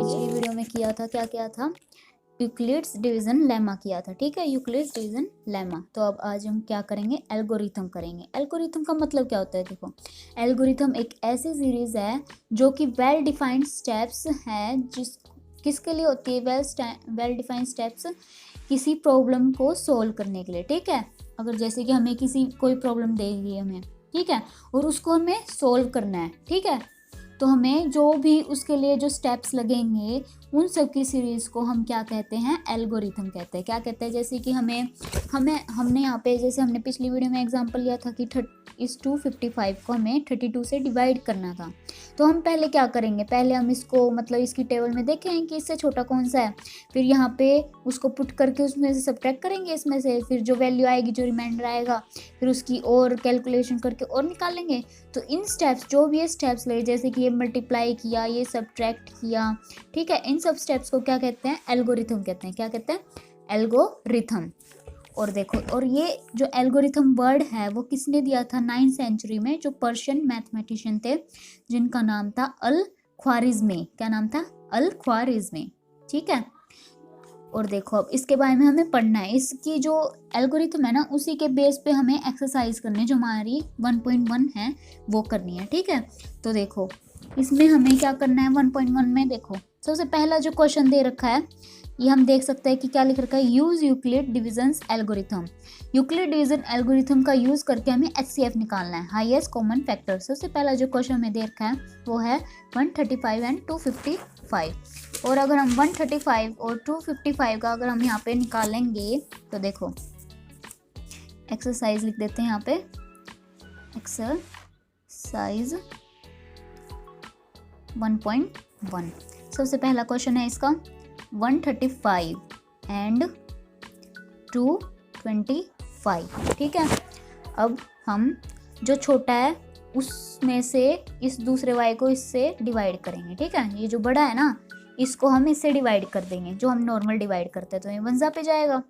पिछली वीडियो में किया था, क्या किया था, यूक्लिड्स डिवीजन लेमा किया था। ठीक है, यूक्लिड्स डिवीजन लेमा। तो अब आज हम क्या करेंगे, एल्गोरिथम करेंगे। एल्गोरिथम का मतलब क्या होता है, देखो एल्गोरिथम एक ऐसी सीरीज है जो कि वेल डिफाइंड स्टेप्स है, किसके लिए होती है, वेल डिफाइंड स्टेप्स किसी प्रॉब्लम को सोल्व करने के लिए। ठीक है, अगर जैसे कि हमें कोई प्रॉब्लम दे दी हमें, ठीक है, और उसको हमें सोल्व करना है, ठीक है, तो हमें जो भी उसके लिए जो स्टेप्स लगेंगे उन सब की सीरीज़ को हम क्या कहते हैं, एल्गोरिथम कहते हैं। क्या कहते हैं, जैसे कि हमने यहाँ पे, जैसे हमने पिछली वीडियो में एग्जांपल लिया था कि 255 को हमें 32 से डिवाइड करना था। तो हम पहले क्या करेंगे, पहले हम इसको मतलब इसकी टेबल में देखें कि इससे छोटा कौन सा है, फिर यहाँ पे उसको पुट करके उसमें से सब्ट्रैक्ट करेंगे, इसमें से फिर जो वैल्यू आएगी, जो रिमाइंडर आएगा, फिर उसकी और कैलकुलेशन करके और निकालेंगे। तो इन स्टेप्स, जो भी ये स्टेप्स लगे, जैसे कि ये मल्टीप्लाई किया, ये सब्ट्रैक्ट किया, ठीक है, इन सब स्टेप्स को क्या कहते हैं, एल्गोरिथम कहते हैं। क्या कहते हैं, एल्गोरिथम। और देखो, और ये जो एल्गोरिथम वर्ड है वो किसने दिया था, 9th सेंचुरी में, जो पर्शियन मैथमेटिशियन थे जिनका नाम था अल ख्वारिज़मी। क्या नाम था, अल ख्वारिज़मी। ठीक है, और देखो अब इसके बारे में हमें पढ़ना है। इसकी जो एल्गोरिथम है ना, उसी के बेस पे हमें एक्सरसाइज करनी है, जो हमारी 1.1 है वो करनी है। ठीक है, तो देखो इसमें हमें क्या करना है, 1.1 में देखो सबसे पहला जो क्वेश्चन दे रखा है, ये हम देख सकते हैं कि क्या लिख रखा है, use Euclid divisions algorithm. Euclid division algorithm का यूज करके हमें HCF निकालना है, हाईएस्ट कॉमन फैक्टर। सबसे पहला जो क्वेश्चन हमें दे रखा है वो है 135 एंड 255। और अगर हम 135 और 255 का अगर हम यहाँ पे निकालेंगे तो देखो एक्सरसाइज लिख देते हैं यहाँ पे, एक्सरसाइज 1.1। सबसे पहला क्वेश्चन है इसका 135 एंड 225। ठीक है, अब हम जो छोटा है उसमें से इस दूसरे y को इससे डिवाइड करेंगे। ठीक है, ये जो बड़ा है ना, इसको हम इससे डिवाइड कर देंगे, जो हम नॉर्मल डिवाइड करते हैं, तो ये 1 पे जाएगा।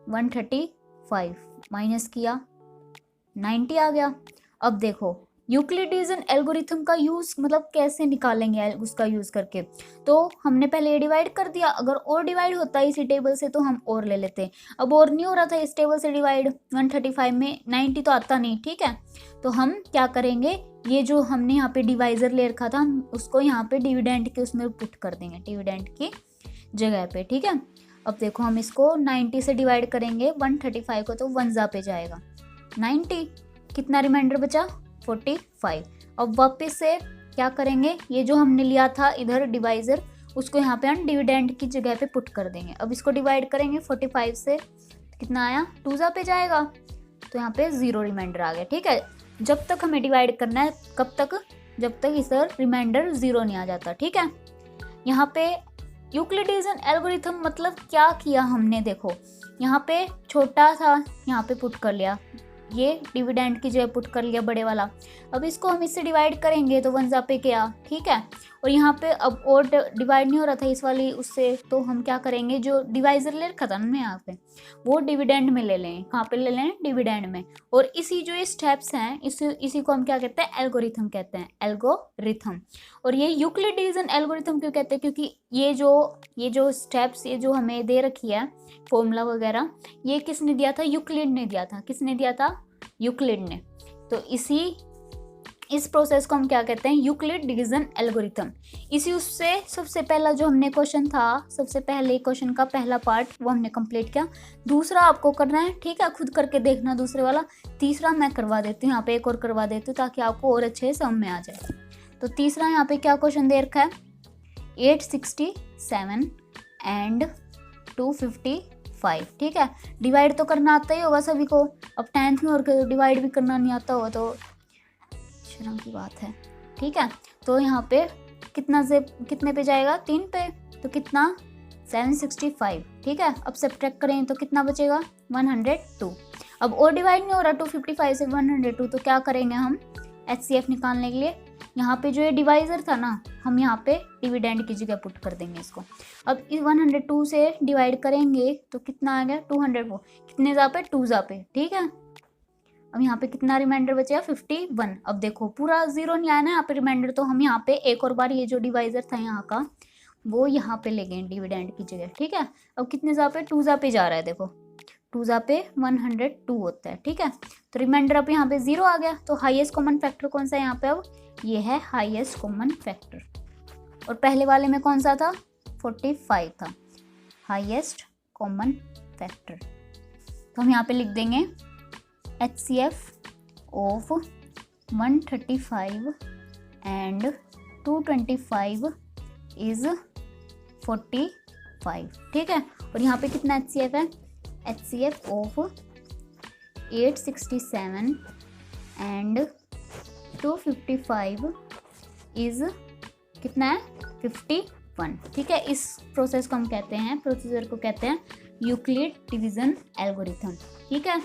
135 माइनस किया, 90 आ गया। अब देखो यूक्लिडियन एल्गोरिथम का यूज मतलब कैसे निकालेंगे, उसका यूज करके, तो हमने पहले ये डिवाइड कर दिया, अगर और डिवाइड होता है इसी टेबल से तो हम और ले लेते, अब और नहीं हो रहा था इस टेबल से डिवाइड, 135 में 90 तो आता नहीं। ठीक है, तो हम क्या करेंगे, ये जो हमने यहाँ पे डिवाइजर ले रखा था, हम उसको यहाँ पे डिविडेंड के उसमें पुट कर देंगे, डिविडेंड की जगह पे। ठीक है, अब देखो हम इसको 90 से डिवाइड करेंगे 135 को, तो 1 पे जाएगा 90, कितना रिमाइंडर बचा, 45। अब वापस से क्या करेंगे, ये जो हमने लिया था इधर डिवाइजर, उसको यहाँ पे हम डिविडेंड की जगह पे पुट कर देंगे। अब इसको डिवाइड करेंगे 45 से, कितना आया, 2 पे जाएगा, तो यहाँ पे 0 रिमाइंडर आ गया। ठीक है, जब तक हमें डिवाइड करना है, कब तक, जब तक इस रिमाइंडर 0 नहीं आ जाता। ठीक है, यहाँ पे यूक्लिडियन एल्गोरिथम मतलब क्या किया हमने, देखो यहाँ पे छोटा सा यहाँ पे पुट कर लिया, ये डिविडेंड की जगह पुट कर लिया बड़े वाला। अब इसको हम इससे डिवाइड करेंगे तो 1 पे गया। ठीक है, और यहाँ पे अब और डिवाइड नहीं हो रहा था इस वाली उससे, तो हम क्या करेंगे, जो डिवाइजर ले रखा था ना यहाँ पे, वो डिविडेंड में ले लें। कहाँ पे ले लें, डिविडेंड में। और इसी जो ये स्टेप्स हैं, इसी को हम क्या कहते हैं, एल्गोरिथम कहते हैं, एल्गोरिथम। और ये यूक्लिडियन एल्गोरिथम क्यों कहते हैं, क्योंकि ये जो स्टेप्स, ये जो हमें दे रखी है फॉर्मूला वगैरह, ये किसने दिया था, यूक्लिड ने दिया था। किसने दिया था, यूक्लिड ने। तो इस प्रोसेस को हम क्या कहते हैं, यूक्लिड डिवीजन एल्गोरिथम। इसी उससे सबसे पहला जो हमने क्वेश्चन था, सबसे पहले क्वेश्चन का पहला पार्ट वो हमने कंप्लीट किया। दूसरा आपको करना है, ठीक है, खुद करके देखना दूसरे वाला। तीसरा मैं करवा देती हूँ, यहाँ पे एक और करवा देती हूँ ताकि आपको और अच्छे समझ में आ जाए। तो तीसरा यहाँ पे क्या क्वेश्चन दे रखा है, 867 एंड 255। ठीक है, डिवाइड तो करना आता ही होगा सभी को, अब 10th में और डिवाइड भी करना नहीं आता होगा तो शर्म की बात है। ठीक है, तो यहाँ पे कितने पे जाएगा, 3 पे, तो कितना, 765। ठीक है, अब सब्ट्रैक्ट करें तो कितना बचेगा, 102। अब और डिवाइड नहीं हो रहा 255 से 102, तो क्या करेंगे हम HCF निकालने के लिए, यहाँ पे जो ये डिवाइजर था ना, हम यहाँ पे डिविडेंड की जगह पुट कर देंगे इसको। अब इस 102 से डिवाइड करेंगे तो कितना आ गया, 204, कितने जा पे, 2 पे। ठीक है, अब यहाँ पे कितना रिमाइंडर बचेगा, 51। अब देखो पूरा 0 नहीं आया ना यहाँ पे रिमाइंडर, तो हम यहाँ पे एक और बार ये जो डिवाइजर था यहाँ का, वो यहाँ पे ले गए डिविडेंड की जगह, ठीक है। अब कितने जा पे, 2 जा पे जा रहा है, देखो 2 जा पे 102 होता है, ठीक है। तो रिमाइंडर अब यहाँ पे 0 आ गया। तो हाईएस्ट कॉमन फैक्टर कौन सा है यहाँ पे, अब ये है हाईएस्ट कॉमन फैक्टर। और पहले वाले में कौन सा था, 45 था हाईएस्ट कॉमन फैक्टर। तो हम यहाँ पे लिख देंगे HCF ऑफ 135 एंड 225 इज 45, ठीक है। और यहाँ पे कितना HCF है, HCF ऑफ 867 एंड 255 इज कितना है, 51, ठीक है। इस प्रोसेस को हम कहते हैं, प्रोसीजर को कहते हैं यूक्लिड डिवीजन एल्गोरिथम, ठीक है।